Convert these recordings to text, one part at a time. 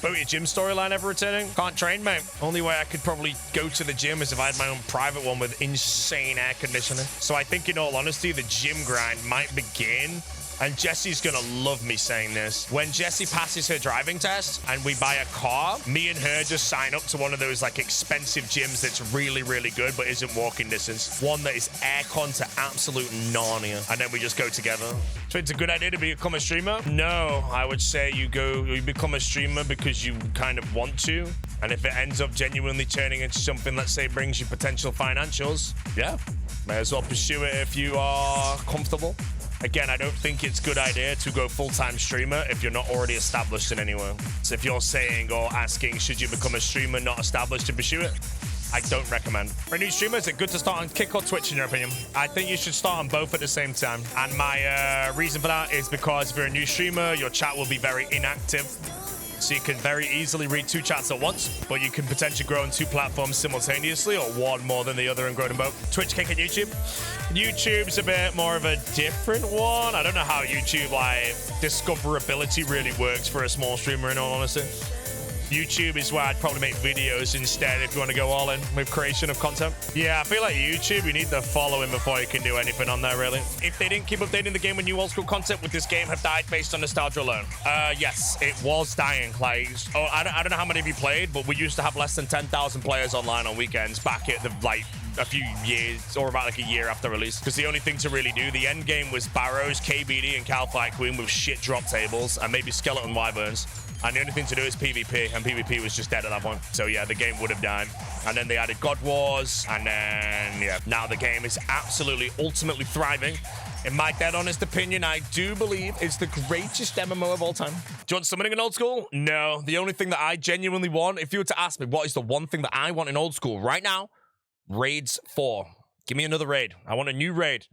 Boaty gym storyline ever returning? Can't train, mate. Only way I could probably go to the gym is if I had my own private one with insane air conditioning. So I think, in all honesty, the gym grind might begin. And Jesse's gonna love me saying this. When Jessie passes her driving test and we buy a car, me and her just sign up to one of those like expensive gyms that's really, really good, but isn't walking distance. One that is aircon to absolute Narnia. And then we just go together. So it's a good idea to become a streamer? No, I would say you become a streamer because you kind of want to. And if it ends up genuinely turning into something, let's say, brings you potential financials, yeah, may as well pursue it if you are comfortable. Again, I don't think it's a good idea to go full-time streamer if you're not already established in anywhere. So if you're saying or asking, should you become a streamer not established to pursue it? I don't recommend. For a new streamer, is it good to start on Kick or Twitch in your opinion? I think you should start on both at the same time. And my reason for that is because if you're a new streamer, your chat will be very inactive. So you can very easily read 2 chats at once, but you can potentially grow on 2 platforms simultaneously, or one more than the other and grow them both. Twitch, Kick, and YouTube. YouTube's a bit more of a different one. I don't know how YouTube like discoverability really works for a small streamer, in all honesty. YouTube is where I'd probably make videos instead if you want to go all in with creation of content. Yeah, I feel like YouTube, you need the following before you can do anything on there, really. If they didn't keep updating the game with new old school content, would this game have died based on nostalgia alone? Yes, it was dying. Like, I don't know how many of you played, but we used to have less than 10,000 players online on weekends back at the, like, a few years, or about like a year after release, because the only thing to really do, the end game was Barrows, KBD, and Calfight Queen with shit drop tables, and maybe Skeleton Wyverns. And the only thing to do is PvP, and PvP was just dead at that point. So yeah, the game would have died. And then they added God Wars, and then yeah, now the game is absolutely, ultimately thriving. In my dead honest opinion, I do believe it's the greatest MMO of all time. Do you want summoning in old school? No. The only thing that I genuinely want, if you were to ask me what is the one thing that I want in old school right now, raids 4. Give me another raid. I want a new raid.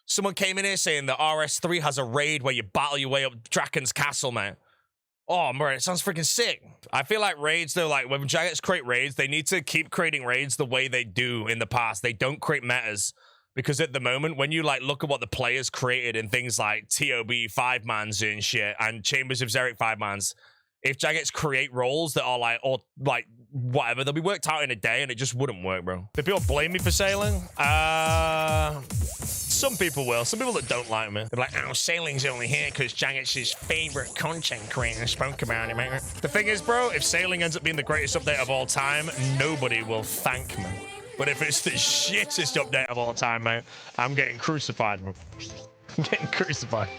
Someone came in here saying that RS3 has a raid where you battle your way up Draken's Castle, man. Oh, man, it sounds freaking sick. I feel like raids, though, like when Jaggets create raids, they need to keep creating raids the way they do in the past. They don't create metas. Because at the moment, when you like look at what the players created in things like TOB 5-mans and shit, and Chambers of Xeric 5-mans, if Jaggets create roles that are like, or like whatever, they'll be worked out in a day and it just wouldn't work, bro. Do people blame me for sailing? Some people will. Some people that don't like me. They're like, oh, sailing's only here because Jaggets' favorite content creator spoke about it, mate. The thing is, bro, if sailing ends up being the greatest update of all time, nobody will thank me. But if it's the shittest update of all time, mate, I'm getting crucified, bro. I'm getting crucified.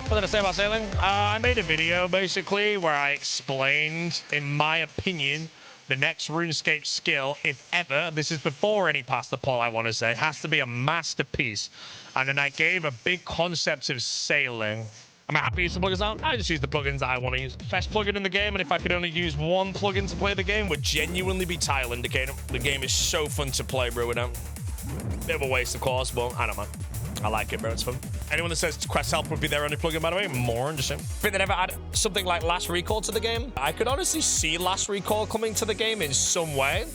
What did I say about sailing? I made a video, basically, where I explained, in my opinion, the next RuneScape skill, if ever, this is before any past the poll, I want to say, has to be a masterpiece. And then I gave a big concept of sailing. I'm happy to use the plugins out. I just use the plugins that I want to use. Best plugin in the game, and if I could only use one plugin to play the game, would genuinely be Tile Indicator. The game is so fun to play, bro, with them. Bit of a waste, of course, but I don't mind. I like it, bro. It's fun. Anyone that says Quest Help would be their only plugin, by the way, more interesting. Think they'd ever add something like Last Recall to the game? I could honestly see Last Recall coming to the game in some way.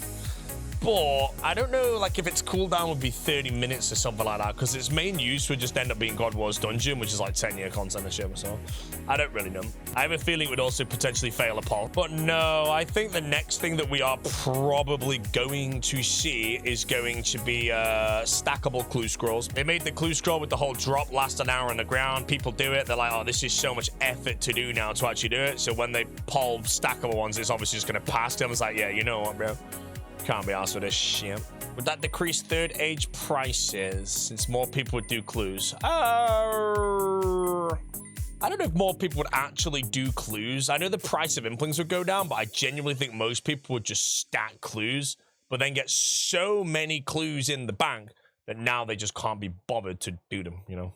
But I don't know, like, if its cooldown would be 30 minutes or something like that, because its main use would just end up being God Wars Dungeon, which is like 10-year content and shit, so I don't really know. I have a feeling it would also potentially fail a poll. But no, I think the next thing that we are probably going to see is going to be stackable clue scrolls. They made the clue scroll with the whole drop last an hour on the ground. People do it. They're like, oh, this is so much effort to do now to actually do it. So when they poll stackable ones, it's obviously just going to pass them. It's like, yeah, you know what, bro? Can't be asked with this shit. Would that decrease third age prices since more people would do clues? I don't know if more people would actually do clues. I know the price of implings would go down, but I genuinely think most people would just stack clues, but then get so many clues in the bank that now they just can't be bothered to do them, you know?